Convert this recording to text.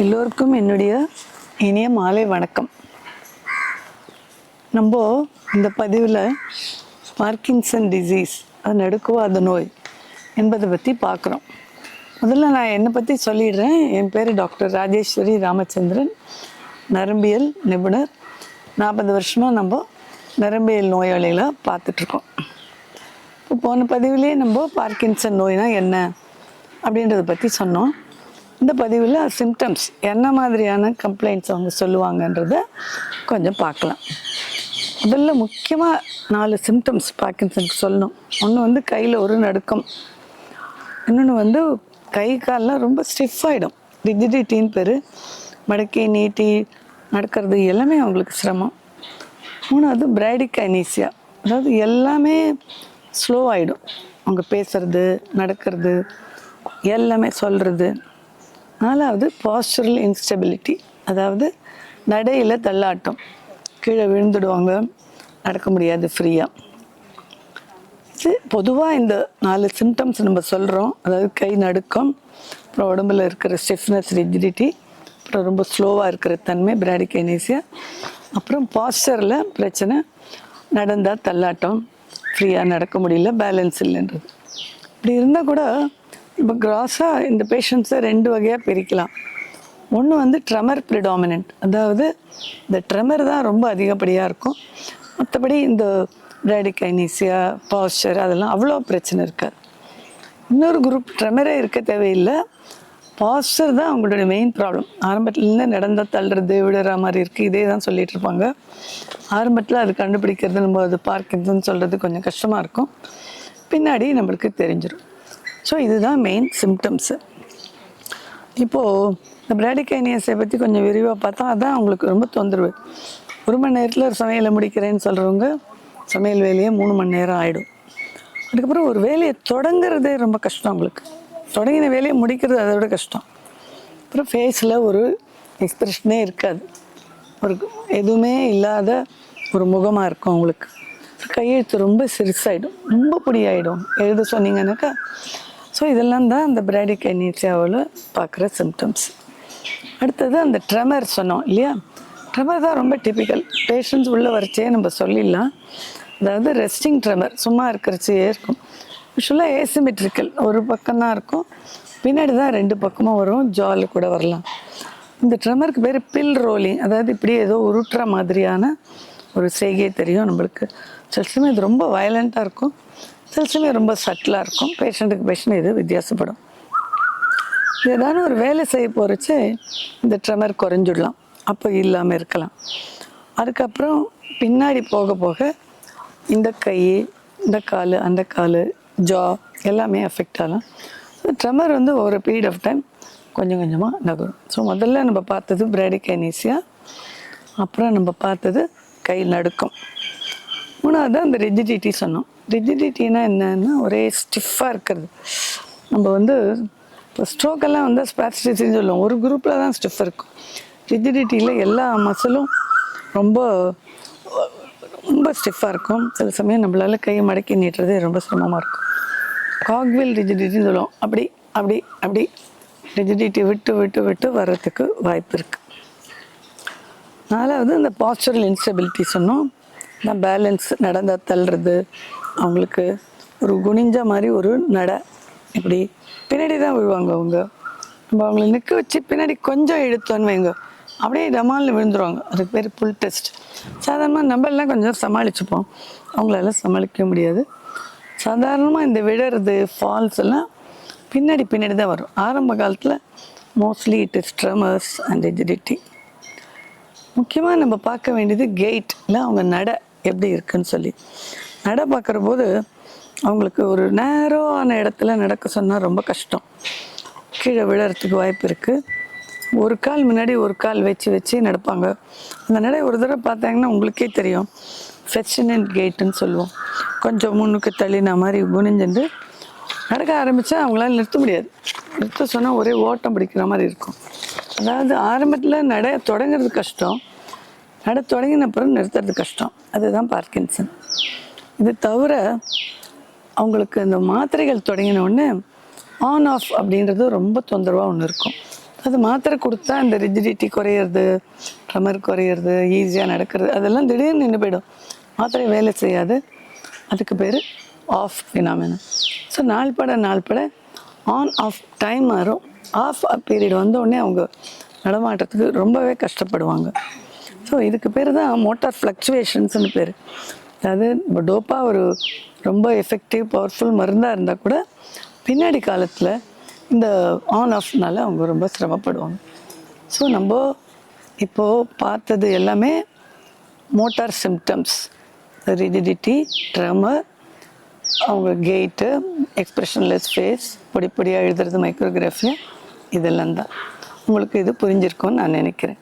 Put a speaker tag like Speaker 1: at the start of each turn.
Speaker 1: எல்லோருக்கும் என்னுடைய இனிய மாலை வணக்கம். நம்ம இந்த பதிவில் பார்க்கின்சன் டிசீஸ், அது நடுக்குவாத நோய் என்பதை பற்றி பார்க்குறோம். முதல்ல நான் என்னை பற்றி சொல்லிடுறேன். என் பேர் டாக்டர் ராஜேஸ்வரி ராமச்சந்திரன், நரம்பியல் நிபுணர். 40 வருஷமாக நம்ம நரம்பியல் நோயாளிகளை பார்த்துட்ருக்கோம். இப்போ போன பதிவிலே நம்ம பார்க்கின்சன் நோய்னா என்ன அப்படின்றத பற்றி சொன்னோம். இந்த பதிவில் சிம்டம்ஸ் என்ன மாதிரியான கம்ப்ளைண்ட்ஸ் அவங்க சொல்லுவாங்கன்றத கொஞ்சம் பார்க்கலாம். முதல்ல முக்கியமாக 4 சிம்டம்ஸ் பார்க்கின்சனுக்கு சொல்லணும். ஒன்று கையில் ஒரு நடுக்கம், இன்னொன்று கை காலெலாம் ரொம்ப ஸ்டிஃப் ஆகிடும், ரிஜிடிட்டின்னு பேர். மடக்கி நீட்டி நடக்கிறது எல்லாமே அவங்களுக்கு சிரமம். 3வது பிராடிகைனீசியா, அதாவது எல்லாமே ஸ்லோ ஆகிடும். அவங்க பேசுறது, நடக்கிறது, எல்லாமே சொல்கிறது. 4வது பாஸ்டரல் இன்ஸ்டெபிலிட்டி, அதாவது நடையில் தள்ளாட்டம், கீழே விழுந்துடுவாங்க, நடக்க முடியாது ஃப்ரீயாக. இது பொதுவாக இந்த 4 சிம்டம்ஸ் நம்ம சொல்கிறோம். அதாவது கை நடுக்கம், அப்புறம் உடம்புல இருக்கிற ஸ்டிஃப்னஸ், ரிஜிடிட்டி, அப்புறம் ரொம்ப ஸ்லோவாக இருக்கிற தன்மை பிராடிகைனீசியா, அப்புறம் பாஸ்டரில் பிரச்சனை, நடந்தால் தள்ளாட்டம், ஃப்ரீயாக நடக்க முடியல, பேலன்ஸ் இல்லைன்றது. இப்படி இருந்தால் கூட இப்போ கிராஸாக இந்த பேஷண்ட்ஸை 2 வகையாக பிரிக்கலாம். ஒன்று ட்ரெமர் ப்ரிடாமினன்ட், அதாவது இந்த ட்ரெமர் தான் ரொம்ப அதிகப்படியாக இருக்கும். மற்றபடி இந்த பிராடிகைனீசியா, பாஸ்டர் அதெல்லாம் அவ்வளோ பிரச்சனை இருக்காது. இன்னொரு குரூப் ட்ரெமரே இருக்க தேவையில்லை, பாஸ்டர் தான் அவங்களோட மெயின் ப்ராப்ளம். ஆரம்பத்துலேருந்து நடந்தால் தள்ளுறது, விடுற மாதிரி இருக்குது, இதே தான் சொல்லிகிட்டு இருப்பாங்க. ஆரம்பத்தில் அது கண்டுபிடிக்கிறது, நம்ம அது பார்க்கின்சன் சொல்கிறது கொஞ்சம் கஷ்டமாக இருக்கும். பின்னாடி நம்மளுக்கு தெரிஞ்சிடும். ஸோ இதுதான் மெயின் சிம்டம்ஸு. இப்போது இந்த பிராடிகைனீசியை பற்றி கொஞ்சம் விரிவாக பார்த்தா அதான் அவங்களுக்கு ரொம்ப தொந்தரவு. 1 மணி நேரத்தில் ஒரு சமையலை முடிக்கிறேன்னு சொல்கிறவங்க சமையல் வேலையே 3 மணி நேரம் ஆகிடும். அதுக்கப்புறம் ஒரு வேலையை தொடங்குறதே ரொம்ப கஷ்டம் அவங்களுக்கு, தொடங்கின வேலையை முடிக்கிறது அதை விட கஷ்டம். அப்புறம் ஃபேஸில் ஒரு எக்ஸ்ப்ரெஷனே இருக்காது, ஒரு எதுவுமே இல்லாத ஒரு முகமாக இருக்கும் அவங்களுக்கு. கையெழுத்து ரொம்ப சிறுசாகிடும், ரொம்ப பொடியாயிடும் எழுத சொன்னீங்கன்னாக்கா. ஸோ இதெல்லாம் தான் அந்த பிராடிகைனீசியாவில் பார்க்குற சிம்டம்ஸ். அடுத்தது அந்த ட்ரெமர் சொன்னோம் இல்லையா, ட்ரெமர் தான் ரொம்ப டிப்பிக்கல். பேஷண்ட்ஸ் உள்ள வரைச்சே நம்ம சொல்லிடலாம். அதாவது ரெஸ்டிங் ட்ரெமர், சும்மா இருக்கிறச்சே இருக்கும். யூஸ்வலாக ஏசிமெட்ரிக்கல், ஒரு பக்கம் தான் இருக்கும், பின்னாடி தான் 2 பக்கமும் வரும், ஜாலு கூட வரலாம். இந்த ட்ரெமருக்கு பேர் பில் ரோலிங், அதாவது இப்படி ஏதோ உருட்டுற மாதிரியான ஒரு செய்கை தெரியும் நம்மளுக்கு. சில சமயம் இது ரொம்ப வயலண்ட்டாக இருக்கும், சில சமயம் ரொம்ப சட்டிலாக இருக்கும். பேஷண்ட்டுக்கு பேஷண்ட் இது வித்தியாசப்படும். ஏதாவது ஒரு வேலை செய்ய போகிறச்சு இந்த ட்ரெமர் குறைஞ்சிடலாம், அப்போ இல்லாமல் இருக்கலாம். அதுக்கப்புறம் பின்னாடி போக போக இந்த கை, இந்த கால், அந்த கால், ஜா எல்லாமே அஃபெக்ட் ஆகலாம். ட்ரெமர் ஒரு பீரியட் ஆஃப் டைம் கொஞ்சம் கொஞ்சமாக நகரும். ஸோ முதல்ல நம்ம பார்த்தது பிராடிகைனீசியா, அப்புறம் நம்ம பார்த்தது கை நடுக்கம். 3வது அந்த ரிஜிடிட்டி சொன்னோம். ரிஜிடிட்டினா என்னன்னா ஒரே ஸ்டிஃபாக இருக்கிறது. நம்ம இப்போ ஸ்ட்ரோக்கெல்லாம் ஸ்பாஸ்டிசிட்டின்னு சொல்லுவோம். ஒரு குரூப்பில் தான் ஸ்டிஃப் இருக்கும். ரிஜிடிட்டியில் எல்லா மசிலும் ரொம்ப ரொம்ப ஸ்டிஃபாக இருக்கும். சில சமயம் நம்மளால் கையை மடக்கி நீட்டுறதே ரொம்ப சிரமமாக இருக்கும். காக்வில் ரிஜிடிட்டின்னு சொல்லுவோம். அப்படி அப்படி அப்படி ரிஜிடிட்டி விட்டு விட்டு விட்டு வர்றதுக்கு வாய்ப்பு இருக்குது. 4வது இந்த பாஸ்டரல் இன்ஸ்டெபிலிட்டி சொன்னோம். இந்த பேலன்ஸ், நடந்தால் தள்ளுறது, அவங்களுக்கு ஒரு குனிஞ்ச மாதிரி ஒரு நடை, இப்படி பின்னாடி தான் விழுவாங்க அவங்க. நம்ம அவங்கள நிற்க வச்சு பின்னாடி கொஞ்சம் இழுத்தோன்னு வைங்க, அப்படியே டமாலில் விழுந்துருவாங்க. அதுக்கு பேர் புல் டெஸ்ட். சாதாரணமாக நம்மளாம் கொஞ்சம் சமாளிச்சுப்போம், அவங்களால சமாளிக்க முடியாது. சாதாரணமாக இந்த விழுறது, ஃபால்ஸ் எல்லாம் பின்னாடி பின்னாடி தான் வரும். ஆரம்ப காலத்தில் mostly it is tremors and rigidity. முக்கியமாக நம்ம பார்க்க வேண்டியது கெயிட், இல்லை அவங்க நடை எப்படி இருக்குன்னு சொல்லி. நடை பார்க்குற போது அவங்களுக்கு ஒரு நேரோவான இடத்துல நடக்க சொன்னால் ரொம்ப கஷ்டம், கீழே விழறதுக்கு வாய்ப்பு இருக்குது. ஒரு கால் முன்னாடி ஒரு கால் வச்சு வச்சு நடப்பாங்க. அந்த நடை ஒரு தடவை பார்த்தாங்கன்னா உங்களுக்கே தெரியும், ஃபெச்சினன்ட் கெயிட்டுன்னு சொல்லுவோம். கொஞ்சம் முன்னுக்கு தள்ளின மாதிரி குனிஞ்சுட்டு நடக்க ஆரம்பித்தா அவங்களால நிறுத்த முடியாது. நிறுத்த சொன்னால் ஒரே ஓட்டம் பிடிக்கிற மாதிரி இருக்கும். அதாவது ஆரம்பத்தில் நடை தொடங்கிறது கஷ்டம், நடை தொடங்கின அப்புறம் நிறுத்துறது கஷ்டம். அதுதான் பார்க்கின்சன். இது தவிர அவங்களுக்கு இந்த மாத்திரைகள் தொடங்கின உடனே ஆன் ஆஃப் அப்படின்றது ரொம்ப தொந்தரவாக ஒன்று இருக்கும். அது மாத்திரை கொடுத்தா இந்த ரிஜிடிட்டி குறையிறது, ட்ரமர் குறையிறது, ஈஸியாக நடக்கிறது, அதெல்லாம் திடீர்னு நின்று போயிடும். மாத்திரை வேலை செய்யாது. அதுக்கு பேர் ஆஃப் ஃபினாமினா. ஸோ நாள்பட ஆன் ஆஃப் டைம் வரும். ஆஃப் பீரியட் வந்தோடனே அவங்க நடமாட்டத்துக்கு ரொம்பவே கஷ்டப்படுவாங்க. ஸோ இதுக்கு பேர் தான் மோட்டார் ஃப்ளக்சுவேஷன்ஸ்னு பேர். அதாவது இப்போ டோப்பா ஒரு ரொம்ப எஃபெக்டிவ் பவர்ஃபுல் மருந்தாக இருந்தால் கூட பின்னாடி காலத்தில் இந்த ஆன் ஆஃப்னால அவங்க ரொம்ப சிரமப்படுவாங்க. ஸோ நம்ம இப்போது பார்த்தது எல்லாமே மோட்டார் சிம்டம்ஸ், ரிஜிடிட்டி, ட்ரமர், அவங்க கெயிட்டு, எக்ஸ்ப்ரெஷன்லெஸ் ஃபேஸ், பொடியாக எழுதுறது, மைக்ரோகிராஃபி, இதெல்லாம் தான். உங்களுக்கு இது புரிஞ்சிருக்கும்னு நான் நினைக்கிறேன்.